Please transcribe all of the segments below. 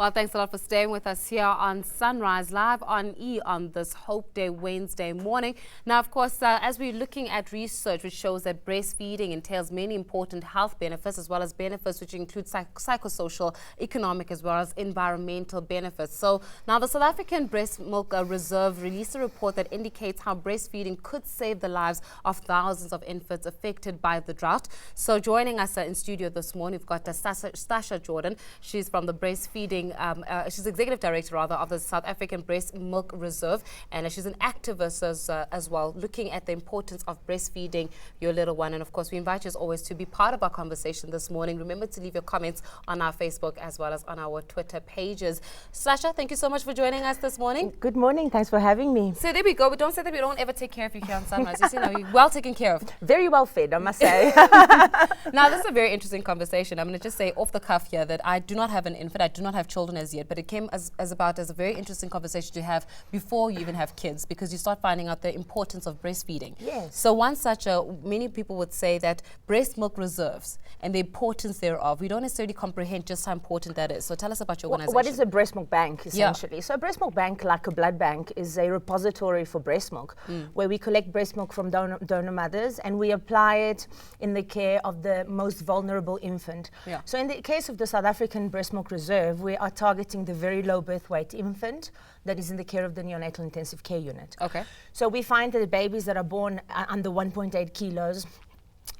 Well, thanks a lot for staying with us here on Sunrise Live on E on this Hope Day Wednesday morning. Now, of course, as we're looking at research which shows that breastfeeding entails many important health benefits as well as benefits which include psychosocial, economic as well as environmental benefits. So now the South African Breast Milk Reserve released a report that indicates how breastfeeding could save the lives of thousands of infants affected by the drought. So joining us in studio this morning, we've got SASHA Jordan. She's from the breastfeeding she's executive director of the South African Breast Milk Reserve, and she's an activist as well, looking at the importance of breastfeeding your little one. And of course, we invite you as always to be part of our conversation this morning. Remember to leave your comments on our Facebook as well as on our Twitter pages. SASHA, thank you so much for joining us this morning. Good morning. Thanks for having me. So there we go. But don't say that we don't ever take care of you here on Sunrise. You know, you're well taken care of. Very well fed, I must say. Now, this is a very interesting conversation. I'm going to just say off the cuff here that I do not have an infant. I do not have children as yet, but it came as a very interesting conversation to have before you even have kids, because you start finding out the importance of breastfeeding. Yes. So many people would say that breast milk reserves and the importance thereof, we don't necessarily comprehend just how important that is. So tell us about your organization. What is a breast milk bank, essentially? Yeah. So a breast milk bank, like a blood bank, is a repository for breast milk, where we collect breast milk from donor mothers and we apply it in the care of the most vulnerable infant. Yeah. So in the case of the South African Breast Milk Reserve, we are targeting the very low birth weight infant that is in the care of the neonatal intensive care unit. Okay. So we find that the babies that are born under 1.8 kilos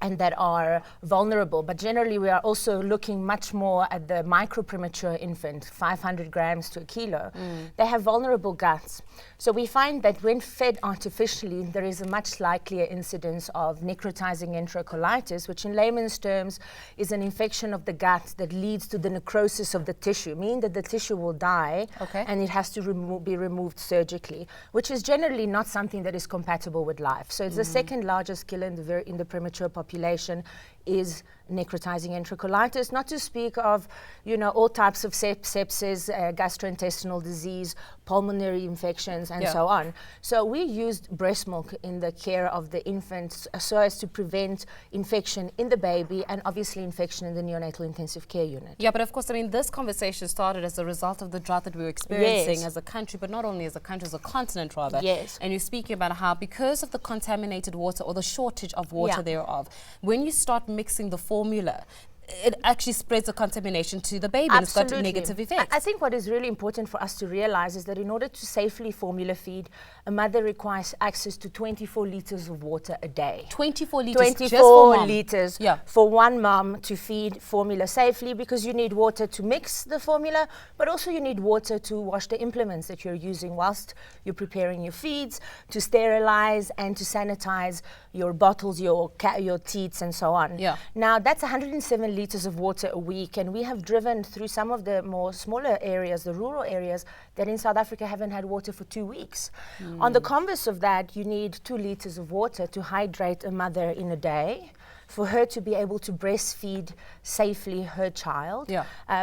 and that are vulnerable, but generally we are also looking much more at the micro premature infant, 500 grams to a kilo. They have vulnerable guts. So we find that when fed artificially, there is a much likelier incidence of necrotizing enterocolitis, which in layman's terms is an infection of the gut that leads to the necrosis of the tissue, meaning that the tissue will die. Okay. And it has to be removed surgically, which is generally not something that is compatible with life. So it's the second largest killer in the premature population is necrotizing enterocolitis, not to speak of, all types of sepsis, gastrointestinal disease, pulmonary infections, and so on. So we used breast milk in the care of the infants so as to prevent infection in the baby and obviously infection in the neonatal intensive care unit. Yeah, but of course, I mean, this conversation started as a result of the drought that we were experiencing as a country, but not only as a country, as a continent rather. Yes. And you're speaking about how because of the contaminated water or the shortage of water thereof, when you start mixing the formula, it actually spreads the contamination to the baby. And it's got negative effects. I think what is really important for us to realize is that in order to safely formula feed, a mother requires access to 24 liters of water a day. 24 liters 24 just for mom. liters for one mom to feed formula safely, because you need water to mix the formula, but also you need water to wash the implements that you're using whilst you're preparing your feeds, to sterilize and to sanitize your bottles, your teats, and so on. Yeah. Now, that's 107 liters of water a week, and we have driven through some of the more smaller areas, the rural areas, that in South Africa haven't had water for 2 weeks. On the converse of that, you need 2 liters of water to hydrate a mother in a day, for her to be able to breastfeed safely her child,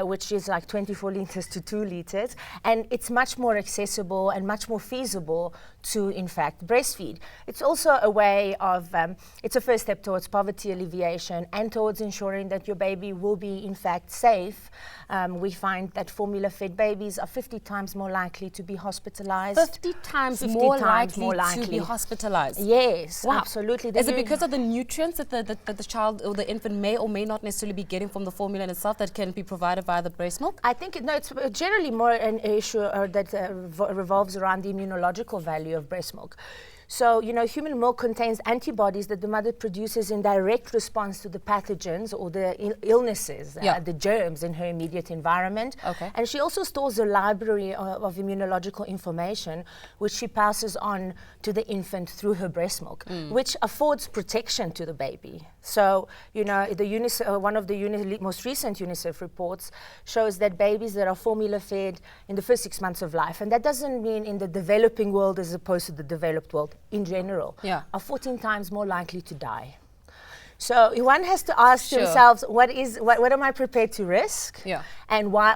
which is like 24 liters to 2 liters. And it's much more accessible and much more feasible to, in fact, breastfeed. It's also a way of, it's a first step towards poverty alleviation and towards ensuring that your baby will be, in fact, safe. We find that formula-fed babies are 50 times more likely to be hospitalized. 50 times more likely to be hospitalized? Yes, wow. Absolutely. Is it because of the nutrients that the child or the infant may or may not necessarily be getting from the formula in itself that can be provided via the breast milk? I think it's generally more an issue that revolves around the immunological value of breast milk. So, human milk contains antibodies that the mother produces in direct response to the pathogens or the illnesses, the germs in her immediate environment. Okay. And she also stores a library of immunological information, which she passes on to the infant through her breast milk, which affords protection to the baby. So, one of the most recent UNICEF reports shows that babies that are formula fed in the first 6 months of life, and that doesn't mean in the developing world as opposed to the developed world, in general, are 14 times more likely to die. So one has to ask themselves, what am I prepared to risk? Yeah. And why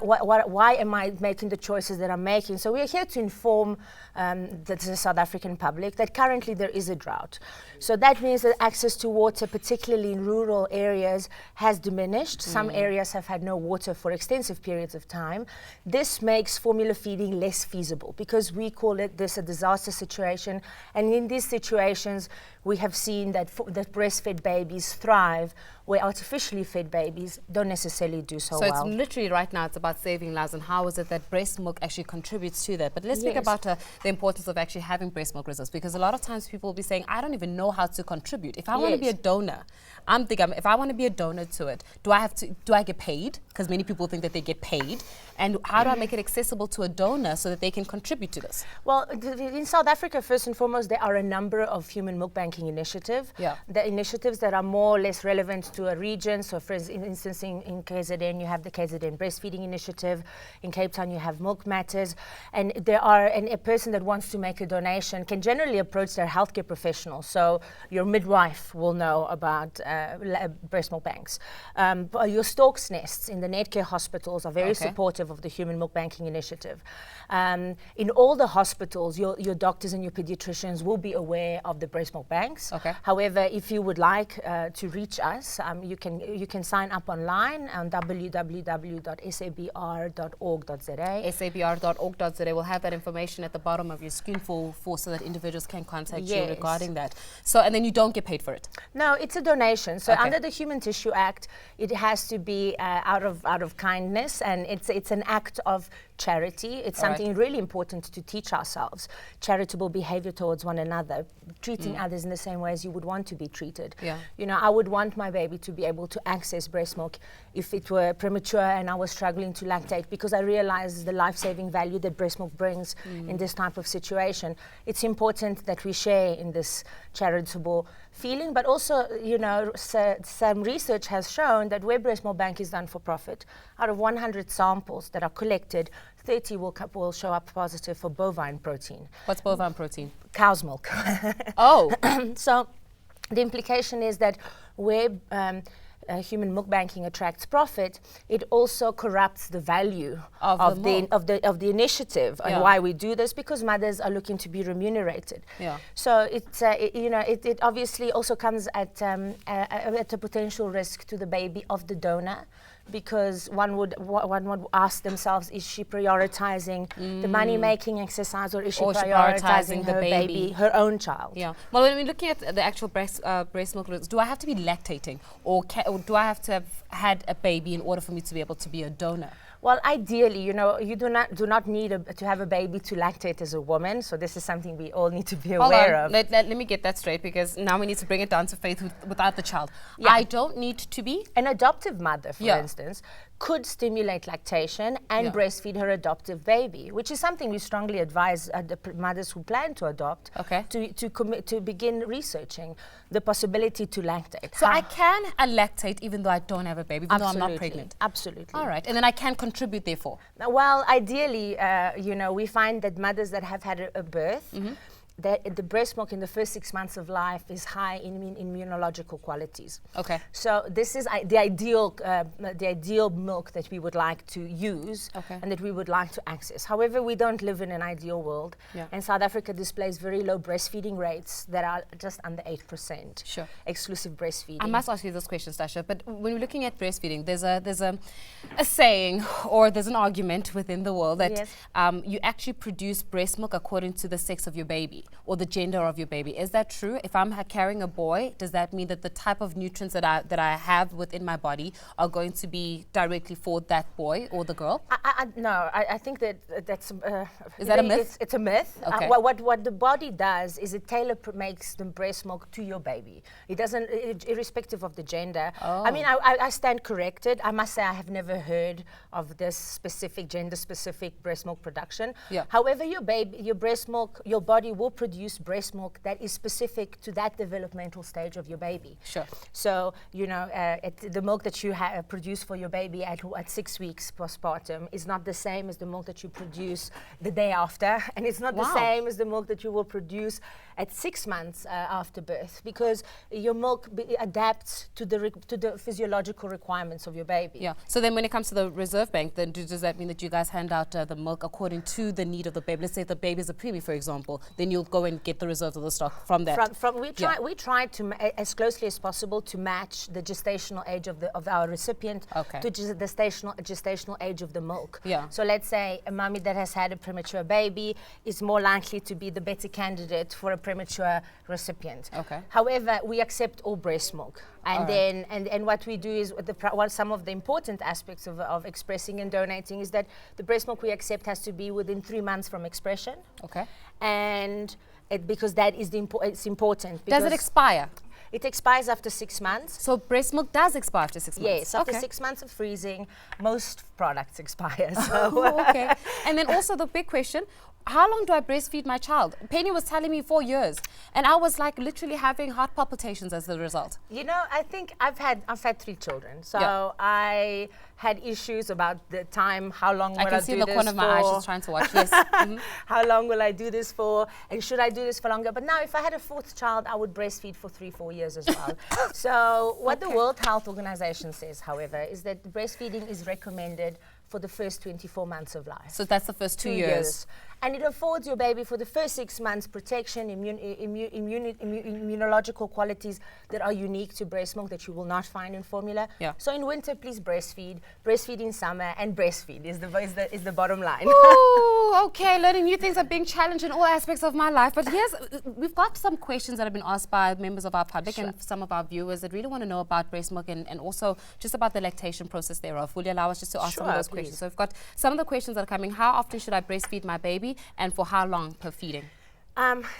am I making the choices that I'm making? So we're here to inform the South African public that currently there is a drought. So that means that access to water, particularly in rural areas, has diminished. Some areas have had no water for extensive periods of time. This makes formula feeding less feasible because we call this a disaster situation. And in these situations, we have seen that breastfed babies thrive, where artificially fed babies don't necessarily do so well. So it's literally right now, it's about saving lives, and how is it that breast milk actually contributes to that? But let's speak about the importance of actually having breast milk reserves, because a lot of times people will be saying, I don't even know how to contribute. If I want to be a donor, I'm thinking, if I want to be a donor to it, do I get paid? Because many people think that they get paid. And how do I make it accessible to a donor so that they can contribute to this? Well, in South Africa, first and foremost, there are a number of human milk banking initiatives. Yeah. The initiatives that are more or less relevant to a region. So for instance, in KZN, you have the KZN Breastfeeding Initiative. In Cape Town, you have Milk Matters. And a person that wants to make a donation can generally approach their healthcare professional. So your midwife will know about breast milk banks. Your stork's nests in the Netcare hospitals are very supportive of the Human Milk Banking Initiative. In all the hospitals, your doctors and your pediatricians will be aware of the breast milk banks. Okay. However, if you would like to reach us, you can sign up online on www.sabr.org.za. sabr.org.za. We'll have that information at the bottom of your screen so that individuals can contact you regarding that. So, and then you don't get paid for it? No, it's a donation. So under the Human Tissue Act, it has to be out of kindness, and it's an act of charity. It's something really important to teach ourselves. Charitable behavior towards one another, treating others in the same way as you would want to be treated. Yeah. You know, I would want my baby to be able to access breast milk if it were premature and I was struggling to lactate, because I realize the life-saving value that breast milk brings in this type of situation. It's important that we share in this charitable feeling, but also, you know, some research has shown that where breast milk bank is done for profit, out of 100 samples that are collected, 30 will show up positive for bovine protein. What's bovine protein? Cow's milk. Oh. So the implication is that where human milk banking attracts profit, it also corrupts the value of the initiative and why we do this, because mothers are looking to be remunerated. Yeah. So it obviously also comes at a potential risk to the baby of the donor, because one would ask themselves, is she prioritizing the money-making exercise, or is she prioritizing her baby, her own child? Yeah. Well, when we're looking at the actual breast milk, do I have to be lactating, or do I have to have had a baby in order for me to be able to be a donor? Well, ideally, you know, you do not need to have a baby to lactate as a woman. So this is something we all need to be aware of. Let me get that straight, because now we need to bring it down to Faith without the child. Yeah. I don't need to be an adoptive mother, for instance, could stimulate lactation and breastfeed her adoptive baby, which is something we strongly advise the mothers who plan to adopt to begin researching the possibility to lactate. So I can lactate even though I don't have a baby, even though I'm not pregnant? Absolutely. All right. And then I can contribute, therefore? Well, ideally, you know, we find that mothers that have had a birth, the breast milk in the first 6 months of life is high in immunological qualities. Okay. So this is the ideal milk that we would like to use and that we would like to access. However, we don't live in an ideal world, and South Africa displays very low breastfeeding rates that are just under 8%. Sure. Exclusive breastfeeding. I must ask you this question, SASHA, but when we're looking at breastfeeding, there's a saying, or there's an argument within the world that you actually produce breast milk according to the sex of your baby, or the gender of your baby. Is that true? If I'm carrying a boy, does that mean that the type of nutrients that I have within my body are going to be directly for that boy or the girl? No, I think that's... is that a myth? It's a myth. Okay. What the body does is it makes the breast milk to your baby. It doesn't, irrespective of the gender. Oh. I mean, I stand corrected. I must say I have never heard of this specific gender-specific breast milk production. Yeah. However, your breast milk, your body will produce breast milk that is specific to that developmental stage of your baby. Sure. So, you know, the milk that you produce for your baby at 6 weeks postpartum is not the same as the milk that you produce the day after, and it's not the same as the milk that you will produce at 6 months after birth, because your milk adapts to the physiological requirements of your baby. Yeah. So then when it comes to the reserve bank, then does that mean that you guys hand out the milk according to the need of the baby? Let's say the baby is a preemie, for example, then you'll go and get the reserves of the stock from that. We try to as closely as possible to match the gestational age of our recipient to the gestational age of the milk. Yeah. So let's say a mommy that has had a premature baby is more likely to be the better candidate for a premature recipient. Okay. However, we accept all breast milk. And then what we do is some of the important aspects of expressing and donating is that the breast milk we accept has to be within 3 months from expression. Okay. And because that is it's important. Does it expire? It expires after 6 months. So breast milk does expire after 6 months? Yes, after 6 months of freezing, most products expire. So. Oh, okay. And then also the big question, how long do I breastfeed my child? Penny was telling me 4 years, and I was like literally having heart palpitations as the result. You know, I think I've had 3 children, so I had issues about the time. How long will I do this for? I can see the corner of my eye she's trying to watch. Yes. How long will I do this for? And should I do this for longer? But now, if I had a 4th child, I would breastfeed for 3-4 years as well. So what the World Health Organization says, however, is that breastfeeding is recommended for the first 24 months of life. So that's the first 2 years. And it affords your baby for the first 6 months protection, immunological qualities that are unique to breast milk that you will not find in formula. Yeah. So in winter, please breastfeed in summer, and breastfeed is the bottom line. Ooh, okay, learning new things are being challenged in all aspects of my life. But we've got some questions that have been asked by members of our public and some of our viewers that really want to know about breast milk and also just about the lactation process thereof. Will you allow us just to ask some of those questions? So we've got some of the questions that are coming. How often should I breastfeed my baby, and for how long per feeding?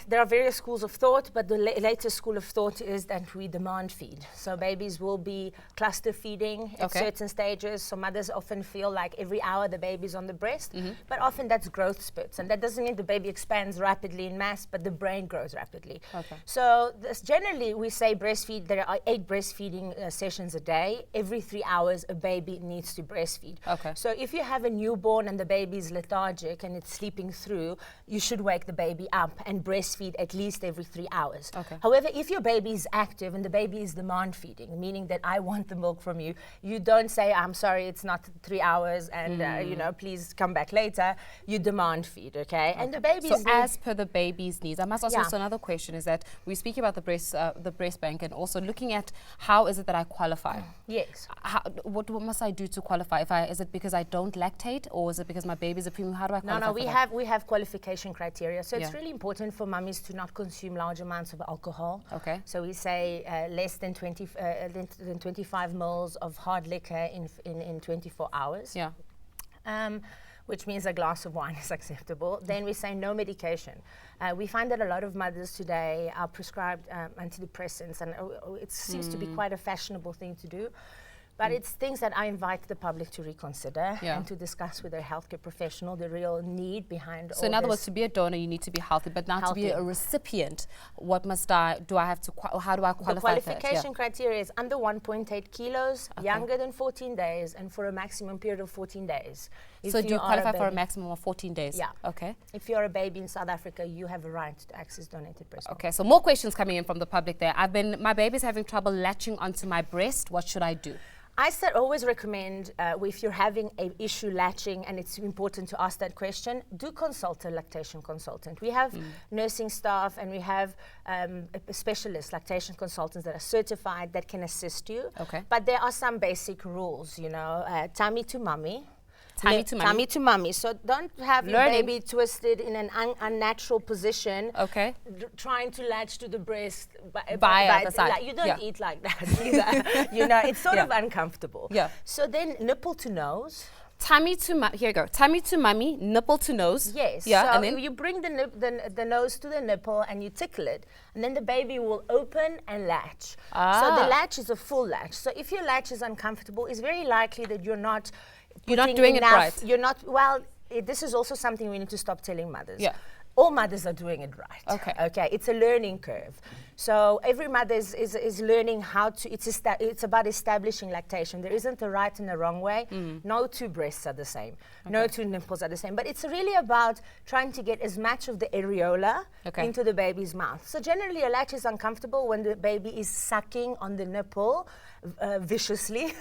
There are various schools of thought, but the latest school of thought is that we demand feed. So babies will be cluster feeding at certain stages. So mothers often feel like every hour the baby's on the breast, but often that's growth spurts. And that doesn't mean the baby expands rapidly in mass, but the brain grows rapidly. Okay. So generally we say breastfeed, there are 8 breastfeeding sessions a day. Every 3 hours a baby needs to breastfeed. Okay. So if you have a newborn and the baby's lethargic and it's sleeping through, you should wake the baby up and breastfeed at least every 3 hours. Okay. However, if your baby is active and the baby is demand feeding, meaning that I want the milk from you, you don't say, I'm sorry, it's not 3 hours and, you know, please come back later. You demand feed, okay? And the baby's So as per the baby's needs. I must ask also another question is that we speak about the breast bank and also looking at how is it that I qualify? Yes. What must I do to qualify? Is it because I don't lactate, or is it because my baby's a preemie? How do I qualify? No, we have qualification criteria. So it's really important for mummies to not consume large amounts of alcohol. Okay. So we say less than 25 mils of hard liquor in 24 hours. Yeah. Which means a glass of wine is acceptable. Then we say no medication. We find that a lot of mothers today are prescribed antidepressants, and it seems to be quite a fashionable thing to do. But it's things that I invite the public to reconsider and to discuss with their healthcare professional the real need behind all this. So in other words, to be a donor, you need to be healthy, but now to be a recipient, what must how do I qualify? The qualification criteria is under 1.8 kilos, younger than 14 days, and for a maximum period of 14 days. So do you qualify for a maximum of 14 days? Yeah. Okay. If you're a baby in South Africa, you have a right to access donated breast milk. Okay, so more questions coming in from the public there. My baby's having trouble latching onto my breast. What should I do? I always recommend if you're having an issue latching, and it's important to ask that question, do consult a lactation consultant. We have nursing staff and we have specialist lactation consultants that are certified that can assist you. Okay. But there are some basic rules, you know, tummy to mummy. Tummy to mummy. So don't have your baby twisted in an unnatural position. Okay. Trying to latch to the breast by the side. You don't eat like that either. You know, it's sort of uncomfortable. Yeah. So then nipple to nose. Tummy to here you go. Tummy to mummy, nipple to nose. Yes. Yeah. So and then you bring the nose to the nipple and you tickle it, and then the baby will open and latch. So the latch is a full latch. So if your latch is uncomfortable, it's very likely that you're not doing it right. You're not, well, this is also something we need to stop telling mothers. Yeah. all mothers are doing it right. Okay. Okay, it's a learning curve. So every mother is learning how to, it's about establishing lactation. There isn't a right and a wrong way. No two breasts are the same. No two nipples are the same. But it's really about trying to get as much of the areola into the baby's mouth. So generally a latch is uncomfortable when the baby is sucking on the nipple viciously.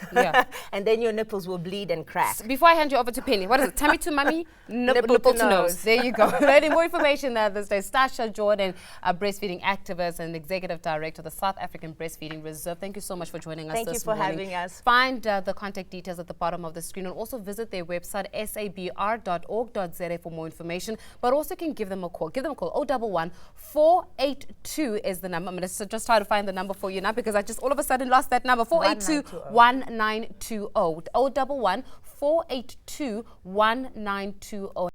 And then your nipples will bleed and crack. Before I hand you over to Penny, what is it? Tummy to mummy, nipple to nose. There you go. Any more information there this day. SASHA Jordan, a breastfeeding activist and executive director of the South African Breastfeeding Reserve. Thank you so much for joining us this morning. Thank you for having us. Find the contact details at the bottom of the screen, and also visit their website sabr.org.za for more information. But also can give them a call. Give them a call. 011 482 is the number. I'm going to just try to find the number for you now because I just all of a sudden lost that number. 482-1920. 011 482-1920.